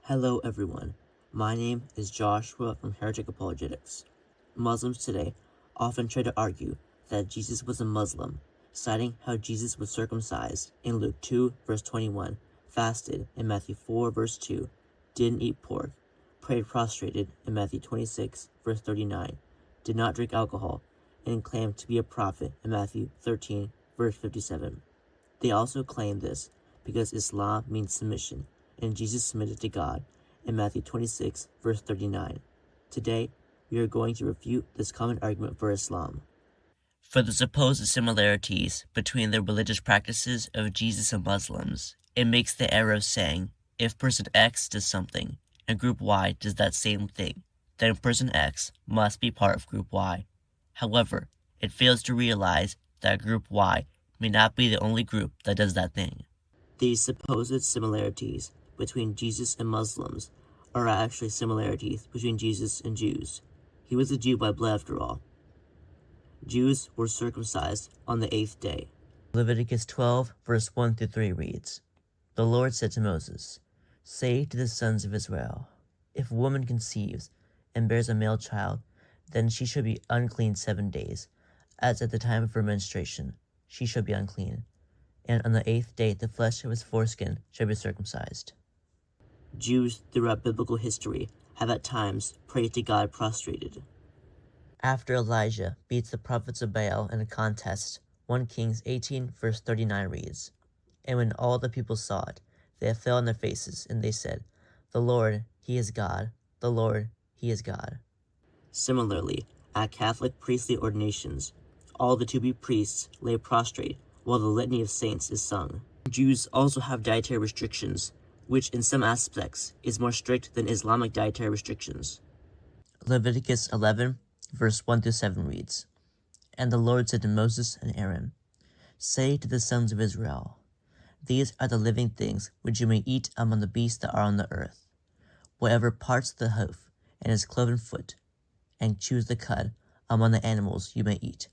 Hello everyone, my name is Joshua from Apologetics. Muslims today often try to argue that Jesus was a Muslim, citing how Jesus was circumcised in Luke 2 verse 21, fasted in Matthew 4 verse 2, didn't eat pork, prayed prostrated in Matthew 26 verse 39, did not drink alcohol, and claimed to be a prophet in Matthew 13 verse 57. They also claim this because Islam means submission, and Jesus submitted to God in Matthew 26, verse 39. Today, we are going to refute this common argument for Islam. For the supposed similarities between the religious practices of Jesus and Muslims, it makes the error of saying, if person X does something, and group Y does that same thing, then person X must be part of group Y. However, it fails to realize that group Y may not be the only group that does that thing. These supposed similarities between Jesus and Muslims are actually similarities between Jesus and Jews. He was a Jew by blood after all. Jews were circumcised on the 8th day. Leviticus 12, verse 1 through 3 reads, "The Lord said to Moses, Say to the sons of Israel, if a woman conceives and bears a male child, then she shall be unclean 7 days, as at the time of her menstruation she shall be unclean. And on the 8th day the flesh of his foreskin shall be circumcised." Jews throughout biblical history have at times prayed to God prostrated. After Elijah beats the prophets of Baal in a contest, 1 Kings 18 verse 39 reads, "And when all the people saw it, they fell on their faces, and they said, The Lord, He is God, the Lord, He is God." Similarly, at Catholic priestly ordinations, all the to-be priests lay prostrate while the litany of saints is sung. Jews also have dietary restrictions, which in some aspects is more strict than Islamic dietary restrictions. Leviticus 11, verse 1 through 7 reads, "And the Lord said to Moses and Aaron, Say to the sons of Israel, These are the living things which you may eat among the beasts that are on the earth. Whatever parts the hoof and is cloven foot, and chews the cud, among the animals you may eat.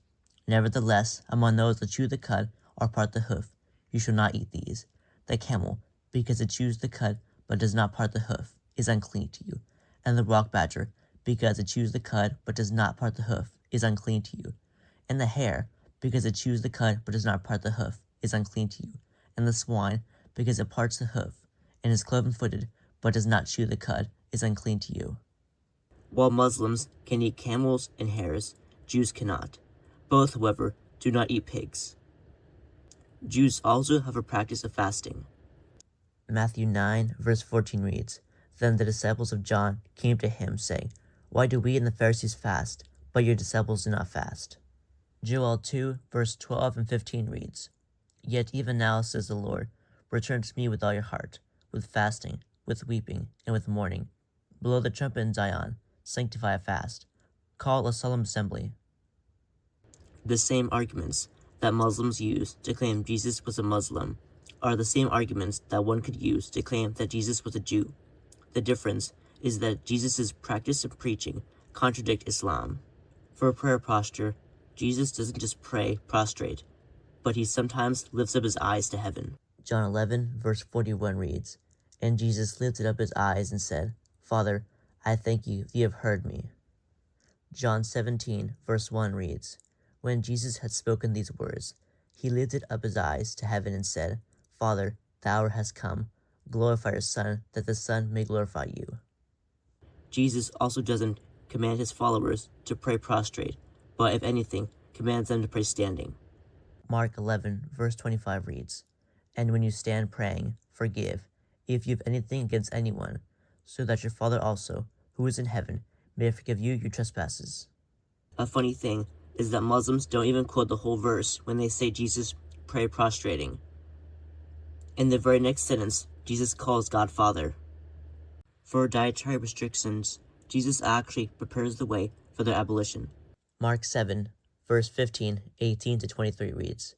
Nevertheless, among those that chew the cud or part the hoof, you shall not eat these. The camel, because it chews the cud but does not part the hoof, is unclean to you. And the rock badger, because it chews the cud but does not part the hoof, is unclean to you. And the hare, because it chews the cud but does not part the hoof, is unclean to you. And the swine, because it parts the hoof, and is cloven-footed but does not chew the cud, is unclean to you." While Muslims can eat camels and hares, Jews cannot. Both, however, do not eat pigs. Jews also have a practice of fasting. Matthew 9, verse 14 reads, "Then the disciples of John came to him, saying, Why do we and the Pharisees fast, but your disciples do not fast?" Joel 2, verse 12 and 15 reads, "Yet even now, says the Lord, return to me with all your heart, with fasting, with weeping, and with mourning. Blow the trumpet in Zion, sanctify a fast, call a solemn assembly." The same arguments that Muslims use to claim Jesus was a Muslim are the same arguments that one could use to claim that Jesus was a Jew. The difference is that Jesus' practice and preaching contradict Islam. For a prayer posture, Jesus doesn't just pray prostrate, but he sometimes lifts up his eyes to heaven. John 11, verse 41 reads, "And Jesus lifted up his eyes and said, Father, I thank you that you have heard me." John 17, verse 1 reads, "When Jesus had spoken these words, he lifted up his eyes to heaven and said, Father, the hour has come. Glorify your Son, that the Son may glorify you." Jesus also doesn't command his followers to pray prostrate, but if anything, commands them to pray standing. Mark 11, verse 25 reads, "And when you stand praying, forgive, if you have anything against anyone, so that your Father also, who is in heaven, may forgive you your trespasses." A funny thing is that Muslims don't even quote the whole verse when they say Jesus prayed prostrating. In the very next sentence, Jesus calls God Father. For dietary restrictions, Jesus actually prepares the way for their abolition. Mark 7, verse 15, 18 to 23 reads,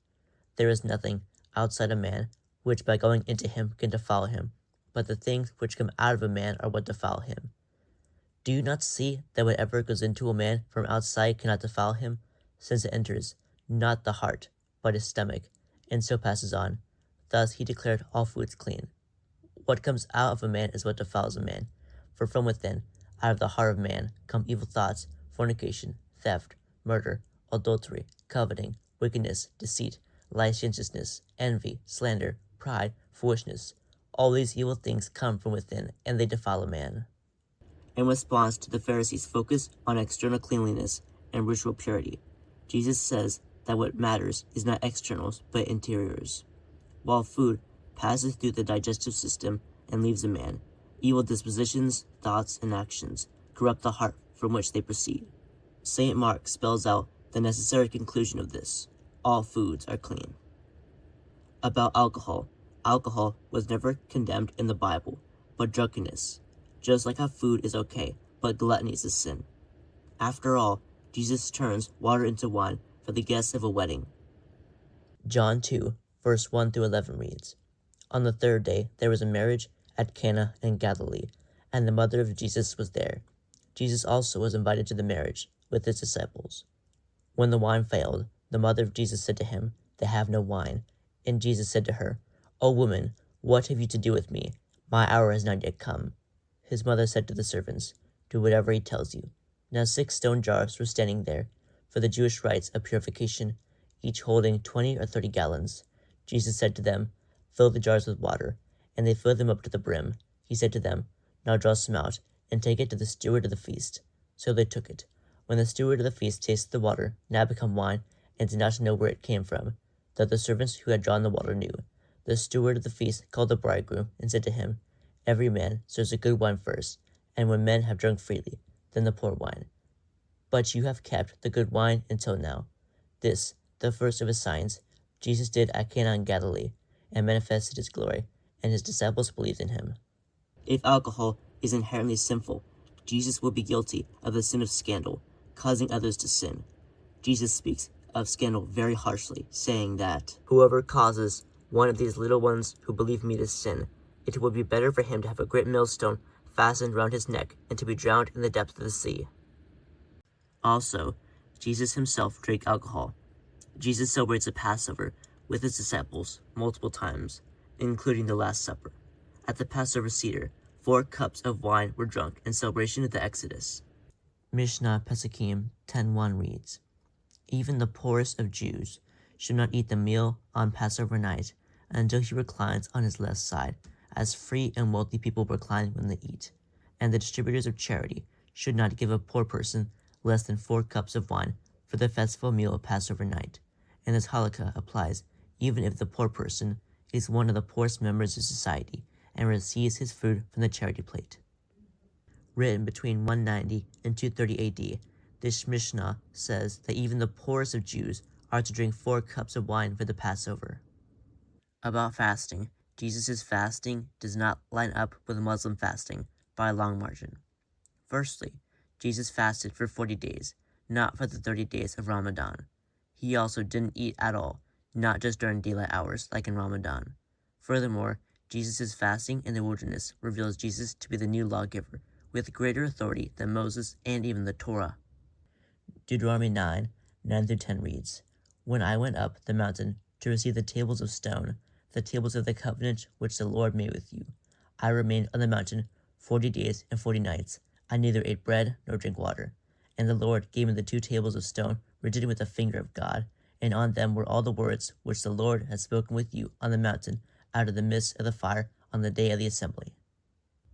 "There is nothing outside a man which by going into him can defile him, but the things which come out of a man are what defile him. Do you not see that whatever goes into a man from outside cannot defile him, since it enters not the heart, but his stomach, and so passes on? Thus he declared all foods clean. What comes out of a man is what defiles a man. For from within, out of the heart of man, come evil thoughts, fornication, theft, murder, adultery, coveting, wickedness, deceit, licentiousness, envy, slander, pride, foolishness. All these evil things come from within, and they defile a man. In response to the Pharisees' focus on external cleanliness and ritual purity, Jesus says that what matters is not externals but interiors. While food passes through the digestive system and leaves a man, evil dispositions, thoughts, and actions corrupt the heart from which they proceed. St. Mark spells out the necessary conclusion of this: all foods are clean. About alcohol, alcohol was never condemned in the Bible, but drunkenness, just like how food is okay, but gluttony is a sin. After all, Jesus turns water into wine for the guests of a wedding. John 2, verse 1 through 11 reads, On the third day there was a marriage at Cana in Galilee, and the mother of Jesus was there. Jesus also was invited to the marriage with his disciples. When the wine failed, the mother of Jesus said to him, They have no wine. And Jesus said to her, O woman, what have you to do with me? My hour has not yet come. His mother said to the servants, Do whatever he tells you. Now 6 stone jars were standing there, for the Jewish rites of purification, each holding 20 or 30 gallons. Jesus said to them, Fill the jars with water. And they filled them up to the brim. He said to them, Now draw some out, and take it to the steward of the feast. So they took it. When the steward of the feast tasted the water, now become wine, and did not know where it came from, though the servants who had drawn the water knew, the steward of the feast called the bridegroom, and said to him, Every man serves the good wine first, and when men have drunk freely, then the poor wine. But you have kept the good wine until now. This, the first of his signs, Jesus did at Cana in Galilee, and manifested his glory, and his disciples believed in him. If alcohol is inherently sinful, Jesus will be guilty of the sin of scandal, causing others to sin. Jesus speaks of scandal very harshly, saying that, Whoever causes one of these little ones who believe me to sin, it would be better for him to have a great millstone fastened round his neck and to be drowned in the depths of the sea. Also, Jesus himself drank alcohol. Jesus celebrates the Passover with his disciples multiple times, including the Last Supper. At the Passover Seder, 4 cups of wine were drunk in celebration of the Exodus. Mishnah Pesukim 10:1 reads, Even the poorest of Jews should not eat the meal on Passover night until he reclines on his left side, as free and wealthy people recline when they eat. And the distributors of charity should not give a poor person less than 4 cups of wine for the festival meal of Passover night. And this halakha applies even if the poor person is one of the poorest members of society and receives his food from the charity plate. Written between 190 and 230 AD, this Mishnah says that even the poorest of Jews are to drink 4 cups of wine for the Passover. About fasting, Jesus' fasting does not line up with Muslim fasting by a long margin. Firstly, Jesus fasted for 40 days, not for the 30 days of Ramadan. He also didn't eat at all, not just during daylight hours like in Ramadan. Furthermore, Jesus' fasting in the wilderness reveals Jesus to be the new lawgiver, with greater authority than Moses and even the Torah. Deuteronomy 9:9-10 reads, When I went up the mountain to receive the tables of stone, the tables of the covenant which the Lord made with you, I remained on the mountain 40 days and 40 nights. I neither ate bread nor drank water. And the Lord gave me the 2 tables of stone written with the finger of God, and on them were all the words which the Lord had spoken with you on the mountain out of the midst of the fire on the day of the assembly.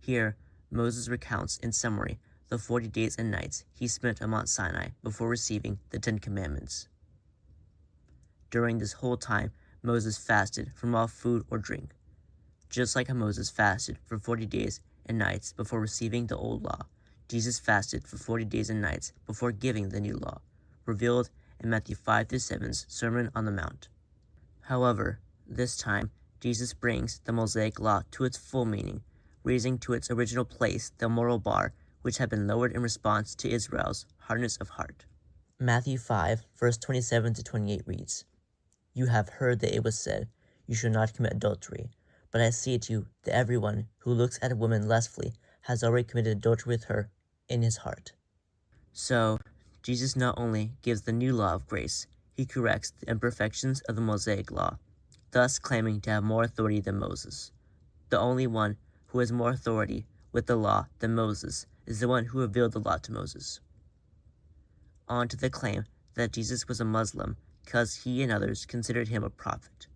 Here, Moses recounts in summary the 40 days and nights he spent on Mount Sinai before receiving the 10 Commandments. During this whole time, Moses fasted from all food or drink. Just like how Moses fasted for 40 days and nights before receiving the old law, Jesus fasted for 40 days and nights before giving the new law, revealed in Matthew 5-7's Sermon on the Mount. However, this time, Jesus brings the Mosaic law to its full meaning, raising to its original place the moral bar which had been lowered in response to Israel's hardness of heart. Matthew 5, verse 27-28 reads, You have heard that it was said, You shall not commit adultery. But I say to you that everyone who looks at a woman lustfully has already committed adultery with her in his heart. So, Jesus not only gives the new law of grace, he corrects the imperfections of the Mosaic law, thus claiming to have more authority than Moses, the only one who has more authority with the law than Moses is the one who revealed the law to Moses. On to the claim that Jesus was a Muslim because he and others considered him a prophet.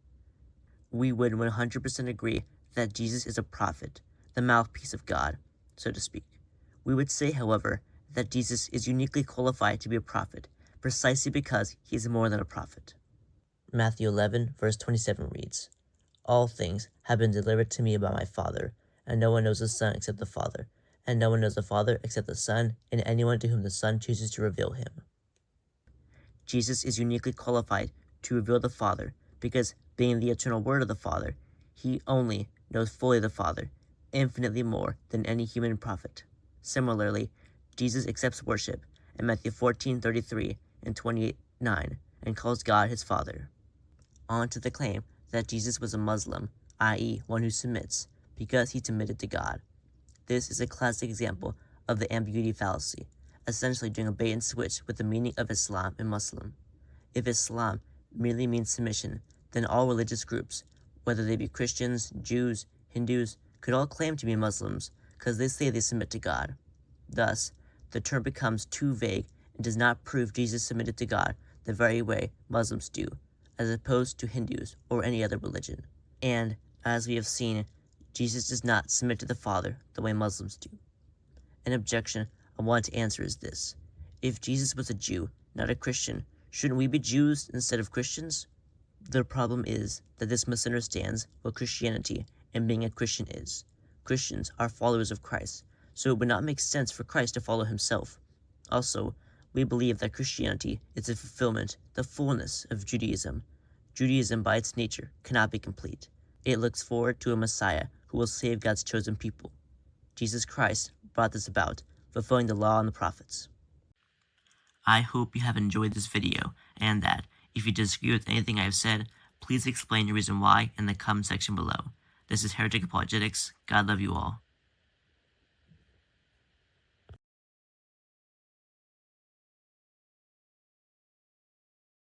We would 100% agree that Jesus is a prophet, the mouthpiece of God, so to speak. We would say, however, that Jesus is uniquely qualified to be a prophet, precisely because he is more than a prophet. Matthew 11, verse 27 reads, "All things have been delivered to me by my Father, and no one knows the Son except the Father, and no one knows the Father except the Son, and anyone to whom the Son chooses to reveal him." Jesus is uniquely qualified to reveal the Father because, being the eternal Word of the Father, he only knows fully the Father, infinitely more than any human prophet. Similarly, Jesus accepts worship in Matthew 14:33 and 28:9 and calls God his Father. On to the claim that Jesus was a Muslim, i.e. one who submits, because he submitted to God. This is a classic example of the ambiguity fallacy, essentially doing a bait and switch with the meaning of Islam and Muslim. If Islam merely means submission, then all religious groups, whether they be Christians, Jews, Hindus, could all claim to be Muslims because they say they submit to God. Thus, the term becomes too vague and does not prove Jesus submitted to God the very way Muslims do, as opposed to Hindus or any other religion. And, as we have seen, Jesus does not submit to the Father the way Muslims do. An objection I want to answer is this: if Jesus was a Jew, not a Christian, shouldn't we be Jews instead of Christians? The problem is that this misunderstands what Christianity and being a Christian is. Christians are followers of Christ, so it would not make sense for Christ to follow himself. Also, we believe that Christianity is the fulfillment, the fullness of Judaism. Judaism, by its nature, cannot be complete. It looks forward to a Messiah who will save God's chosen people. Jesus Christ brought this about, fulfilling the law and the prophets. I hope you have enjoyed this video, and that, if you disagree with anything I have said, please explain your reason why in the comment section below. This is Heretic Apologetics. God love you all.